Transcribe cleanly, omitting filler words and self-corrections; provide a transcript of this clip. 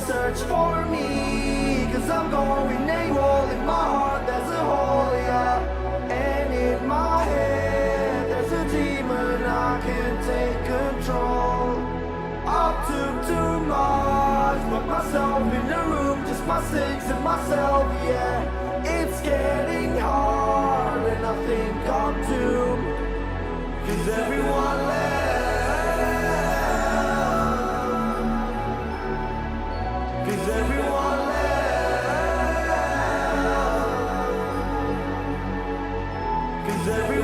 search for me, 'cause I'm going AWOL. In my heart there's a hole, yeah. And in my head there's a demon, I can't take control. I took too much, put myself in the room, just my six and myself, yeah. It's getting hard and I think I'm doomed, 'cause everyone left, 'cause everyone left, 'cause everyone